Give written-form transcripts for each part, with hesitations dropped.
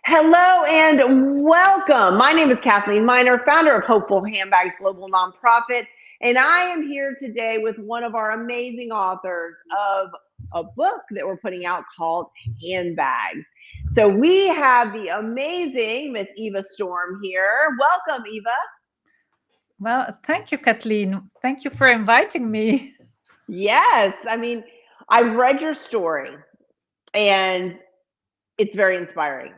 Hello and welcome. My name is Kathleen Miner, founder of Hopefull Handbags Global Nonprofit, and I am here today with one of our amazing authors of a book that we're putting out called Handbags. So we have the amazing Miss Eva Storm here. Welcome, Eva. Well, thank you, Kathleen. Thank you for inviting me. Yes, I've read your story and it's very inspiring.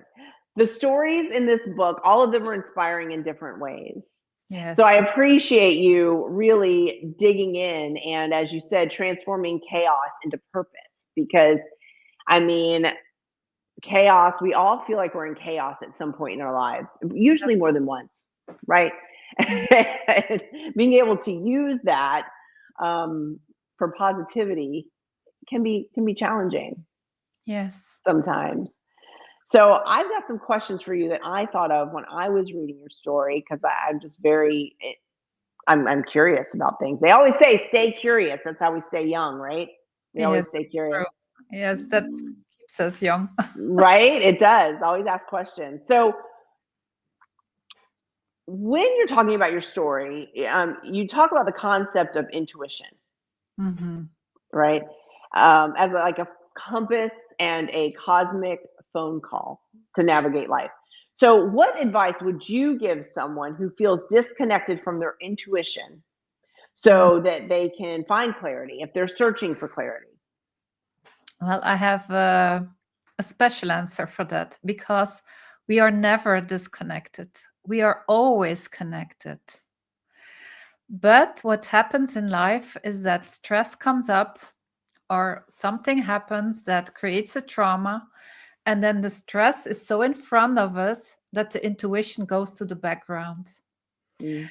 The stories in this book, all of them are inspiring in different ways. So I Yes, appreciate you really digging in and, as you said, transforming chaos into purpose. Because, I mean, chaos, we all feel like we're in chaos at some point in our lives, usually more than once, right? Being able to use that for positivity can be challenging yes. sometimes. So I've got some questions for you that I thought of when I was reading your story because I'm just I'm curious about things. They always say stay curious. That's how we stay young, right? We always Yes, stay that's curious. true. Yes, that keeps us young. Right? It does. Always ask questions. So when you're talking about your story, you talk about the concept of intuition, Hmm. right? As like a compass and a cosmic phone call to navigate life. So, what advice would you give someone who feels disconnected from their intuition so that they can find clarity if they're searching for clarity? Well, I have a special answer for that because we are never disconnected. We are always connected. But what happens in life is that stress comes up or something happens that creates a trauma. And then the stress is so in front of us that the intuition goes to the background. Mm,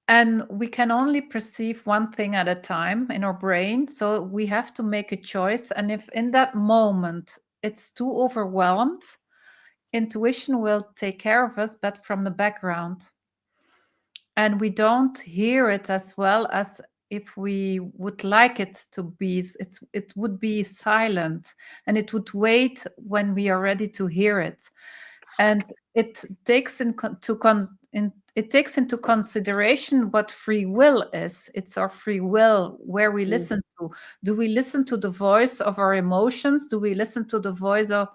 And we can only perceive one thing at a time in our brain. So we have to make a choice. And if in that moment it's too overwhelmed, intuition will take care of us, but from the background. And we don't hear it as well as if we would like it to be. It would be silent and it would wait when we are ready to hear it. And it takes it takes into consideration what free will is. It's our free will where we mm, listen to. Do we listen to the voice of our emotions? Do we listen to the voice of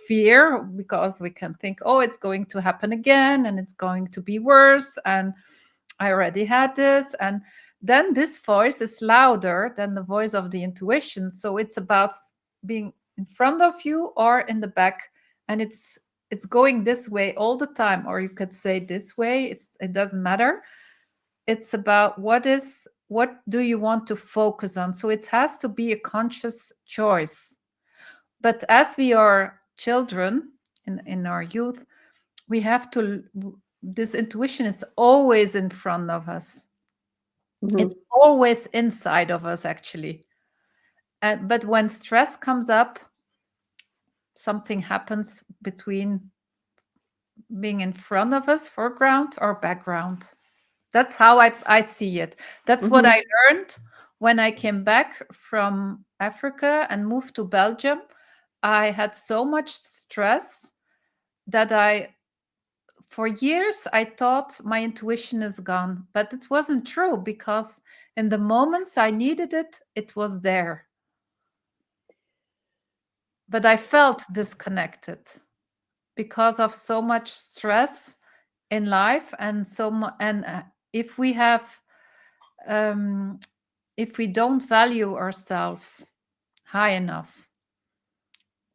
fear because we can think, oh, it's going to happen again and it's going to be worse and I already had this. And then this voice is louder than the voice of the intuition. So it's about being in front of you or in the back, and it's going this way all the time, or you could say this way. It doesn't matter. It's about what do you want to focus on. So it has to be a conscious choice. But as we are children in our youth, we have to this intuition is always in front of us. mhm. It's always inside of us, actually. But when stress comes up, something happens between being in front of us, foreground or background. That's how I see it. That's what Mhm. I learned when I came back from Africa and moved to Belgium. I had so much stress that for years, I thought my intuition is gone, but it wasn't true because in the moments I needed it, it was there. But I felt disconnected because of so much stress in life and if we have um, if we don't value ourselves high enough,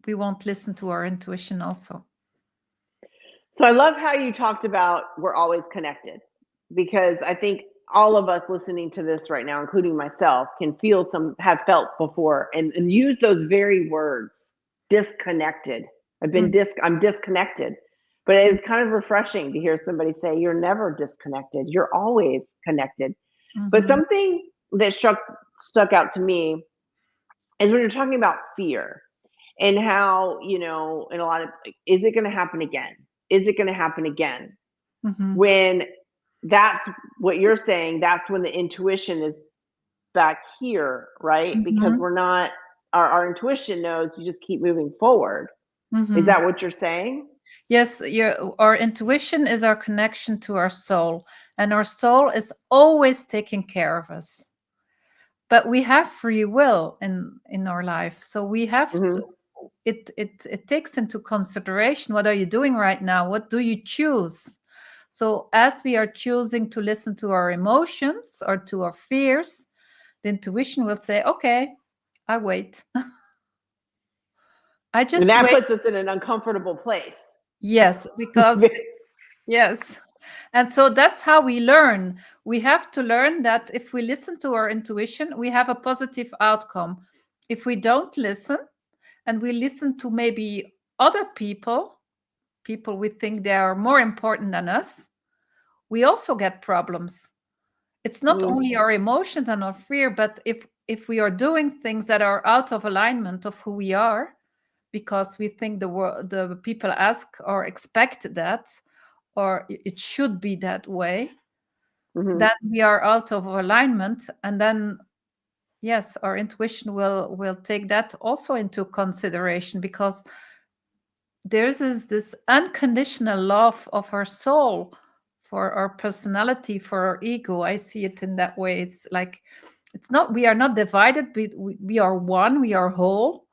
we won't listen to our intuition also. So I love how you talked about we're always connected because I think all of us listening to this right now, including myself, can have felt before and use those very words, disconnected. Mm, I'm disconnected. But it's kind of refreshing to hear somebody say you're never disconnected. You're always connected. But mhm, something that stuck out to me is when you're talking about fear and how, in a lot of, like, is it going to happen again? Is it going to happen again? mhm, When that's what you're saying, that's when the intuition is back here, right? Because mhm. we're not, our intuition knows you just keep moving forward. Is Hmm. that what you're saying? Yes, our intuition is our connection to our soul, and our soul is always taking care of us. But we have free will in our life, so we have to. Hmm. It takes into consideration, what are you doing right now? What do you choose? So as we are choosing to listen to our emotions or to our fears, the intuition will say, okay, I wait. I And just that wait. puts us in an uncomfortable place. Yes, because yes. And so that's how we learn. We have to learn that if we listen to our intuition, we have a positive outcome. If we don't listen and we listen to maybe other people we think they are more important than us, we also get problems. It's not Mm-hmm. only our emotions and our fear, but if we are doing things that are out of alignment of who we are, because we think the people ask or expect that, or it should be that way, Mm-hmm. then we are out of alignment. And then yes, our intuition will take that also into consideration, because there's this unconditional love of our soul for our personality, for our ego. I see it in that way. It's like, it's not, we are not divided, we are one, we are whole.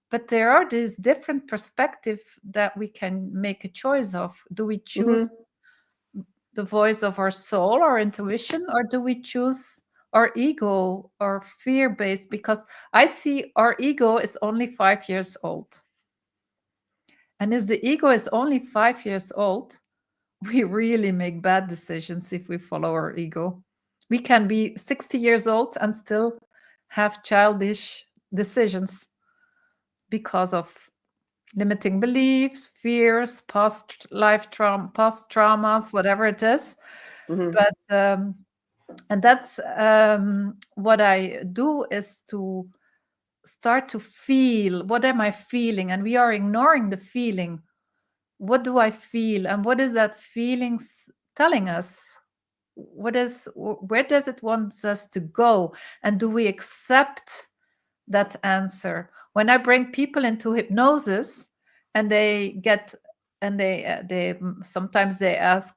But there are these different perspectives that we can make a choice of. Do we choose Mm-hmm. the voice of our soul, our intuition, or do we choose our ego or fear based? Because I see our ego is only 5 years old. And as the ego is only 5 years old, we really make bad decisions if we follow our ego. We can be 60 years old and still have childish decisions because of limiting beliefs, fears, past life trauma, past traumas, whatever it is. Mm-hmm. But and that's what I do, is to start to feel, what am I feeling? And we are ignoring the feeling. What do I feel? And what is that feeling telling us? Where does it want us to go? And do we accept that answer? When I bring people into hypnosis and they get, and they sometimes they ask,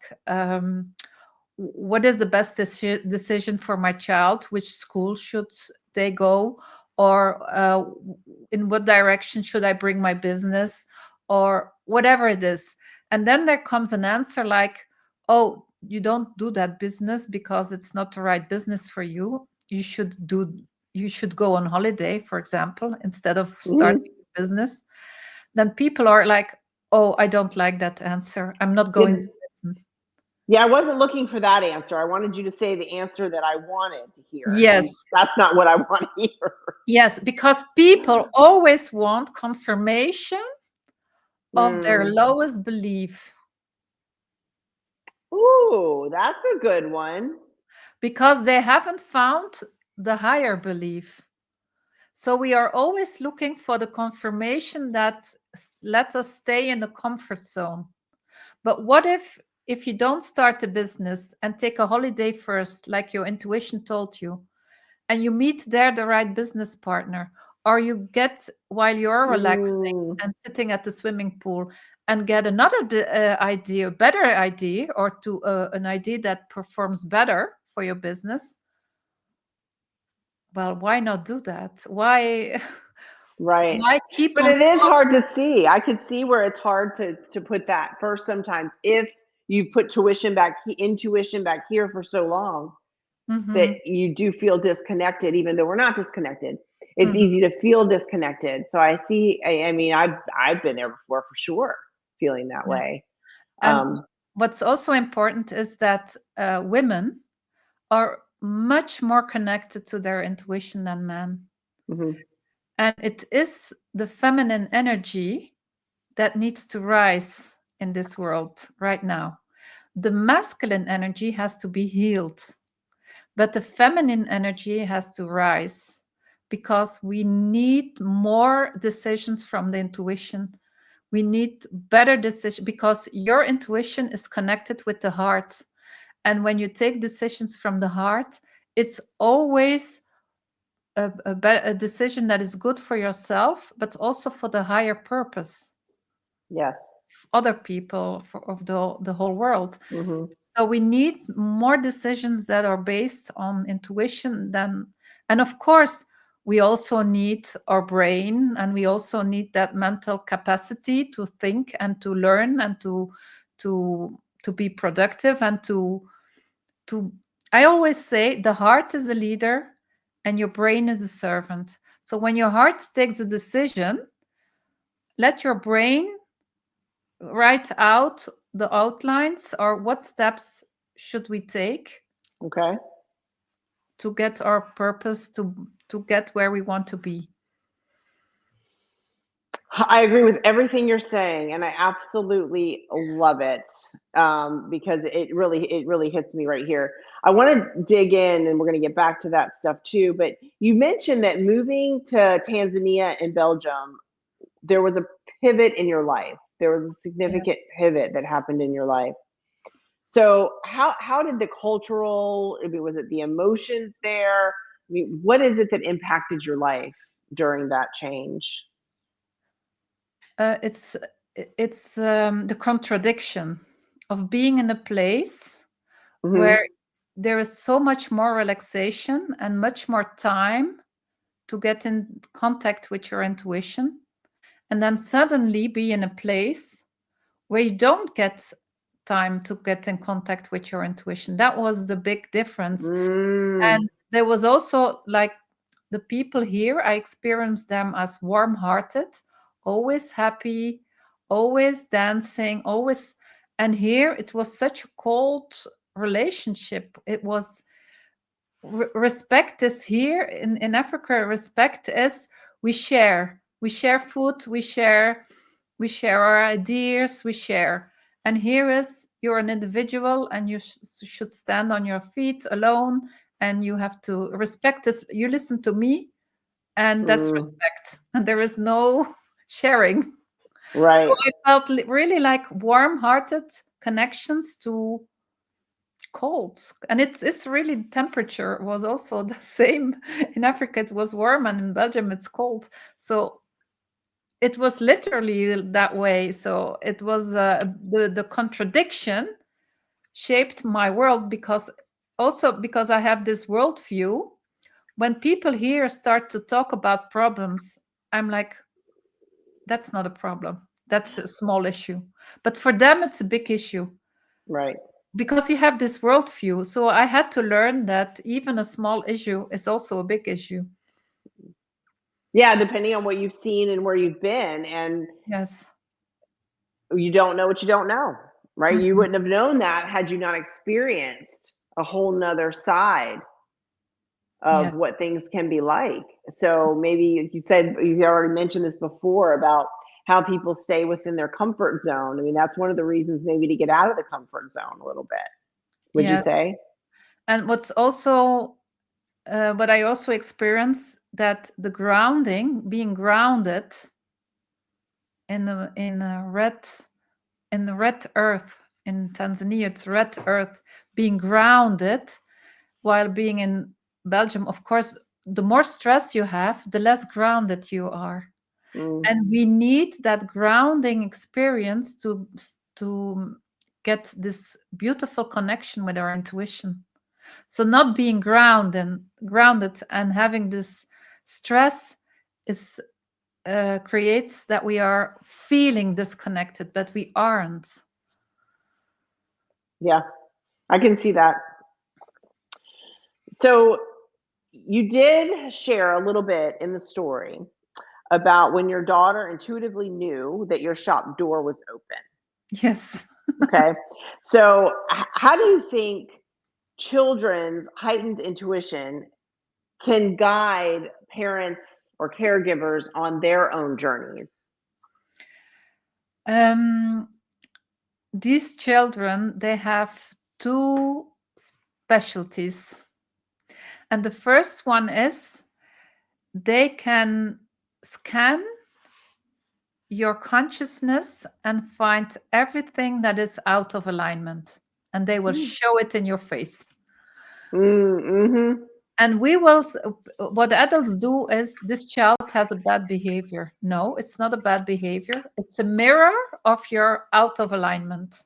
what is the best decision for my child? Which school should they go? Or in what direction should I bring my business? Or whatever it is. And then there comes an answer like, oh, you don't do that business because it's not the right business for you. You should go on holiday, for example, instead of Mm-hmm. starting a business. Then people are like, oh, I don't like that answer, I'm not Yeah, going to listen. yeah, I wasn't looking for that answer. I wanted you to say the answer that I wanted to hear, and Yes, that's not what I want to hear. yes, because people always want confirmation of their Mm. lowest belief, Ooh, that's a good one. because they haven't found the higher belief. So we are always looking for the confirmation that lets us stay in the comfort zone. But what if you don't start a business and take a holiday first, like your intuition told you, and you meet there the right business partner, or you get, while you're relaxing Mm. and sitting at the swimming pool, and get another idea, better idea, or to an idea that performs better for your business? Well, why not do that? Why Right. why keep But on it is hard to see. I could see where it's hard to put that first sometimes if you put intuition back here for so long that Mhm, you do feel disconnected, even though we're not disconnected. It's mhm. easy to feel disconnected. So I see. I mean, I've been there before for sure, feeling that Yes. way. And Um, what's also important is that women are much more connected to their intuition than men. mhm. And it is the feminine energy that needs to rise in this world right now. The masculine energy has to be healed, but the feminine energy has to rise, because we need more decisions from the intuition. We need better decisions, because your intuition is connected with the heart. And when you take decisions from the heart, it's always a decision that is good for yourself, but also for the higher purpose. Yes. other people, of the whole world. Mhm. So we need more decisions that are based on intuition than, and of course, we also need our brain, and we also need that mental capacity to think and to learn and to be productive and to I always say the heart is a leader and your brain is a servant. So when your heart takes a decision, let your brain write out the outlines or what steps should we take Okay. to get our purpose, to get where we want to be. I agree with everything you're saying, and I absolutely love it, because it really hits me right here. I want to dig in, and we're going to get back to that stuff too. But you mentioned that moving to Tanzania and Belgium, there was a pivot in your life. There was a Yes. significant pivot that happened in your life. So how did the cultural? I mean, was it the emotions there? I mean, what is it that impacted your life during that change? uh, it's it's the contradiction of being in a place Hmm. where there is so much more relaxation and much more time to get in contact with your intuition, and then suddenly be in a place where you don't get time to get in contact with your intuition. That was the big difference. Mm. And there was also like the people here, I experienced them as warm hearted, always happy, always dancing, always. And here it was such a cold relationship. It was respect is here in Africa. Respect is we share food, we share our ideas, we share. And here is you're an individual and you should stand on your feet alone, and you have to respect this. You listen to me, and that's Mm. respect, and there is no sharing. So Right. I felt really like warm hearted connections to cold. And it's really, temperature was also the same. In Africa it was warm, and in Belgium it's cold. So it was literally that way. So it was the contradiction shaped my world, because also because I have this worldview. When people here start to talk about problems, I'm like, that's not a problem, that's a small issue. But for them it's a big issue, Right. because you have this worldview. So I had to learn that even a small issue is also a big issue. Yeah, depending on what you've seen and where you've been, and Yes. you don't know what you don't know, right? You Mhm. wouldn't have known that had you not experienced a whole nother side of Yes. what things can be like. So maybe you said you already mentioned this before about how people stay within their comfort zone. I mean, that's one of the reasons maybe to get out of the comfort zone a little bit. Would you Yes. say? And what's also what I also experience, that the grounding, being grounded in the red earth in Tanzania, it's red earth, being grounded while being in Belgium, of course, the more stress you have, the less grounded you are. Mm. And we need that grounding experience to get this beautiful connection with our intuition. So not being grounded and having this stress is creates that we are feeling disconnected, but we aren't. Yeah, I can see that. So you did share a little bit in the story about when your daughter intuitively knew that your shop door was open. Yes. Okay. So, how do you think children's heightened intuition can guide parents or caregivers on their own journeys? um, these children, they have two specialties, and the first one is they can scan your consciousness and find everything that is out of alignment, and they will Mm. show it in your face. Mhm. And we will, what adults do is, this child has a bad behavior. No, it's not a bad behavior. It's a mirror of your out of alignment.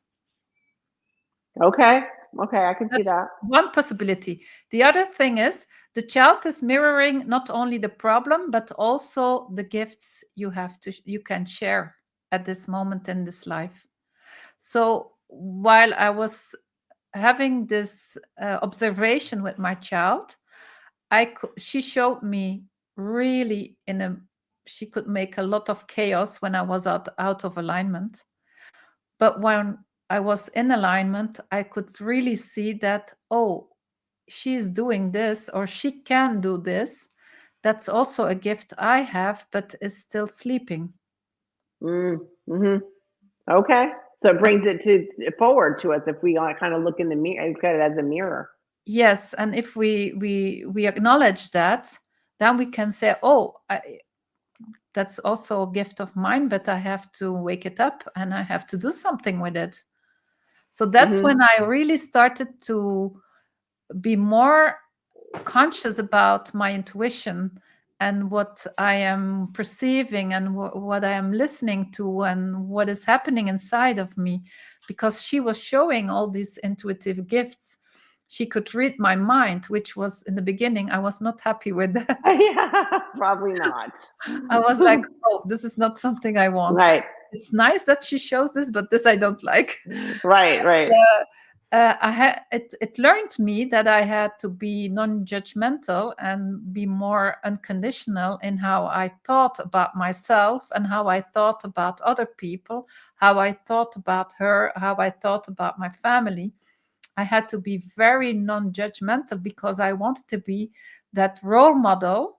Okay. Okay, I can see That's that. one possibility. The other thing is the child is mirroring not only the problem, but also the gifts you can share at this moment in this life. So while I was having this observation with my child, she showed me really she could make a lot of chaos when I was out of alignment. But when I was in alignment, I could really see that, oh, she is doing this or she can do this. That's also a gift I have, but is still sleeping. Mm-hmm. Okay. So it brings it to forward to us if we kind of look in the mirror, look at it as a mirror. Yes, and if we acknowledge that, then we can say, oh, that's also a gift of mine, but I have to wake it up and I have to do something with it. So that's Mm-hmm. when I really started to be more conscious about my intuition and what I am perceiving and what I am listening to and what is happening inside of me, because she was showing all these intuitive gifts. She could read my mind, which was in the beginning, I was not happy with that. Yeah, probably not. I was like, oh, this is not something I want. Right. It's nice that she shows this, but this I don't like. Right. Right. It learned me that I had to be non-judgmental and be more unconditional in how I thought about myself and how I thought about other people, how I thought about her, how I thought about my family. I had to be very non-judgmental because I wanted to be that role model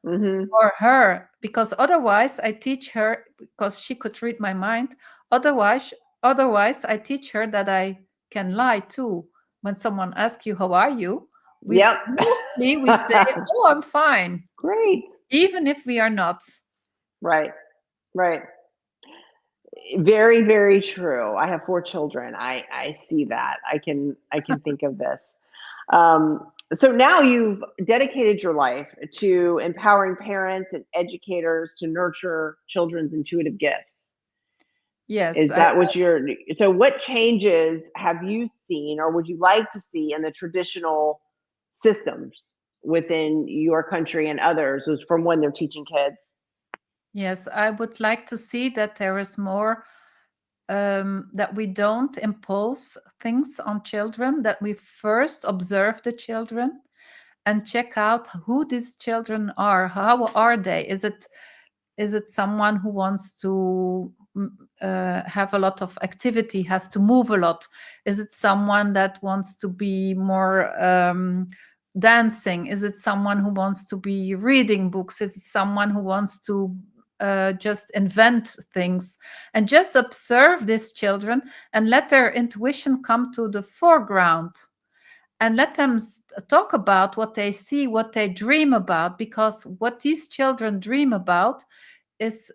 Mm-hmm. for her, because otherwise I teach her, because she could read my mind. Otherwise I teach her that I can lie too. When someone asks you how are you, we Yep. mostly we say, oh, I'm fine, Great. even if we are not. Right. Right. Very, very true. I have 4 children. I see that. I can think of this. So now you've dedicated your life to empowering parents and educators to nurture children's intuitive gifts. Yes, Is that what you're so what changes have you seen or would you like to see in the traditional systems within your country and others from when they're teaching kids? yes, I would like to see that there is more, that we don't impose things on children, that we first observe the children and check out who these children are. How are they? Is it someone who wants to have a lot of activity, has to move a lot? Is it someone that wants to be more dancing? Is it someone who wants to be reading books? Is it someone who wants to just invent things? And just observe these children and let their intuition come to the foreground, and let them talk about what they see, what they dream about, because what these children dream about is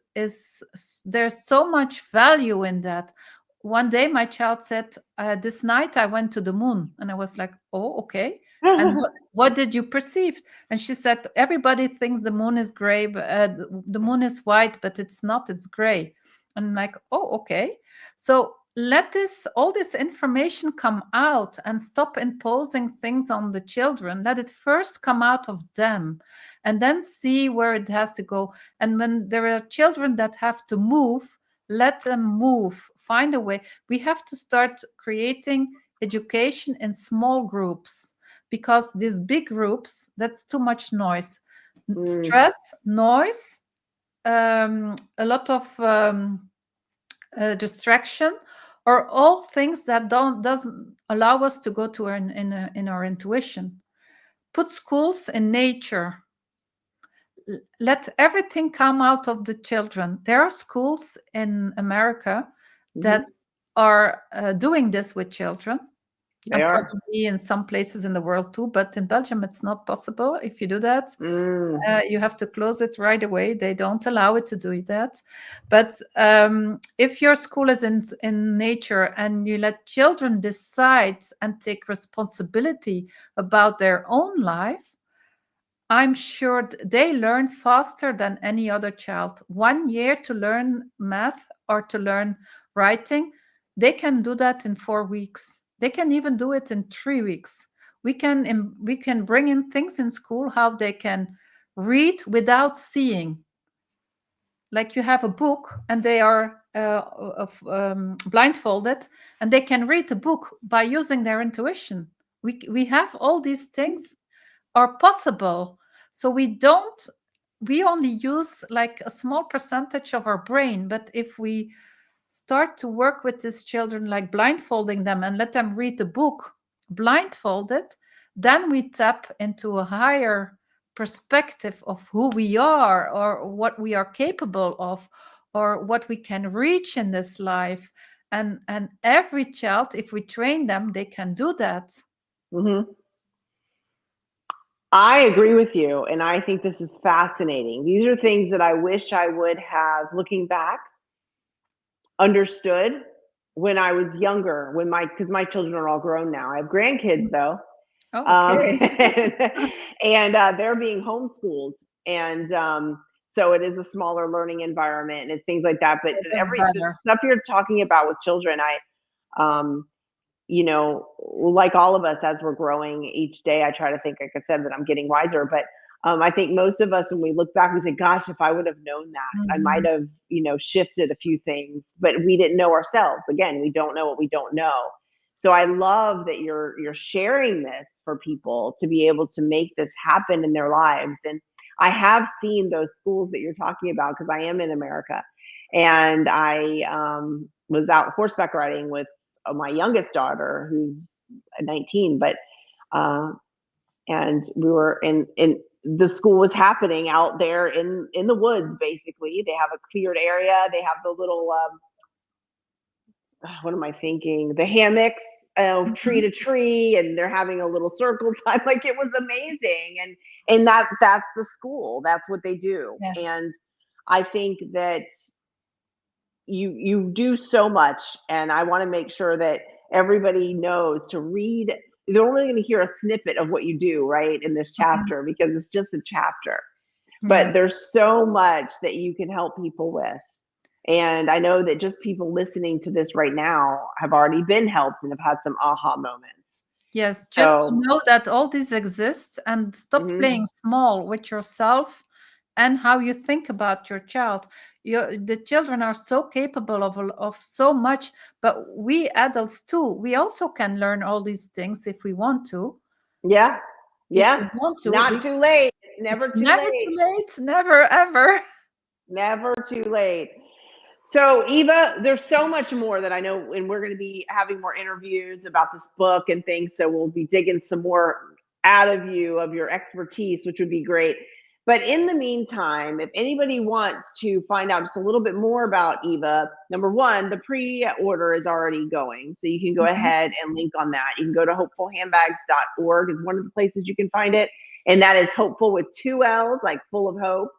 there's so much value in that. One day my child said, this night I went to the moon, and I was like, oh, okay. And what did you perceive? And she said, everybody thinks the moon is gray, the moon is white, but it's not, it's gray. And I'm like, oh, okay. So let all this information come out and stop imposing things on the children. Let it first come out of them and then see where it has to go. And when there are children that have to move, let them move, find a way. We have to start creating education in small groups, because these big groups, that's too much noise. Mm, Stress, noise, a lot of distraction, or all things that doesn't allow us to go to in our intuition. Put schools in nature. Let everything come out of the children. There are schools in America that mhm. are doing this with children, They and are. probably in some places in the world too, but in Belgium it's not possible. If you do that, Mm, you have to close it right away. They don't allow it to do that. But if your school is in nature and you let children decide and take responsibility about their own life, I'm sure they learn faster than any other child. 1 year to learn math or to learn writing, they can do that in 4 weeks. They can even do it in 3 weeks. We can bring in things in school how they can read without seeing. Like you have a book and they are blindfolded and they can read the book by using their intuition. We have all these things are possible. So we only use like a small percentage of our brain. But if we start to work with these children, like blindfolding them and let them read the book blindfolded, then we tap into a higher perspective of who we are or what we are capable of or what we can reach in this life. And every child, if we train them, they can do that. Hmm. I agree with you, and I think this is fascinating. These are things that I wish I would have, looking back, understood when I was younger. Because my children are all grown now. I have grandkids though, Okay. and, they're being homeschooled, and so it is a smaller learning environment and it's things like that. But That's the better. stuff you're talking about with children, um, like all of us, as we're growing each day, I try to think, like I said, that I'm getting wiser. But I think most of us, when we look back, we say, gosh, if I would have known that, I might Mhm. have, shifted a few things, but we didn't know ourselves. Again, we don't know what we don't know. So I love that you're sharing this for people to be able to make this happen in their lives. And I have seen those schools that you're talking about because I am in America. And I was out horseback riding with my youngest daughter, who's 19, but uh, and we were in the school was happening out there in the woods. Basically, they have a cleared area. They have the little what am I thinking? The hammocks, tree Mhm. to tree, and they're having a little circle time. Like, it was amazing, and that's the school. That's what they do, Yes. and I think that you do so much, and I want to make sure that everybody knows to read. They're only going to hear a snippet of what you do, right, in this Mhm. chapter, because it's just a chapter, but Yes. there's so much that you can help people with. And I know that just people listening to this right now have already been helped and have had some aha moments. Yes, just to So know that all this exists and stop mhm. playing small with yourself and how you think about your child. The children are so capable of so much, but we adults too, we also can learn all these things if we want to. Yeah, If yeah, we want to, not too late. It's it's never too never too late. late, never ever. Never too late. So, Eva, there's so much more that I know, and we're going to be having more interviews about this book and things. So, we'll be digging some more out of you, of your expertise, which would be great. But in the meantime, if anybody wants to find out just a little bit more about Eva, number one, the pre order is already going. So, you can go Mhm. ahead and link on that. You can go to hopefulhandbags.org, is one of the places you can find it. And that is hopeful with two L's, like full of hope,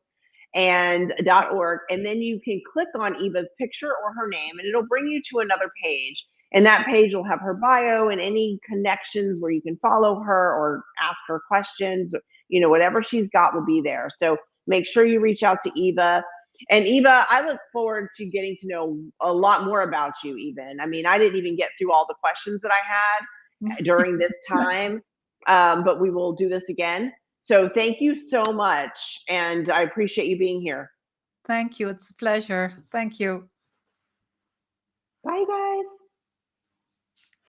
and .org, and then you can click on Eva's picture or her name, and it'll bring you to another page. And that page will have her bio and any connections where you can follow her or ask her questions. Whatever she's got will be there. So make sure you reach out to Eva. And Eva, I look forward to getting to know a lot more about you. Even, I mean, I didn't even get through all the questions that I had during this time, but we will do this again. So thank you so much, and I appreciate you being here. Thank you, it's a pleasure. Thank you. Bye, guys.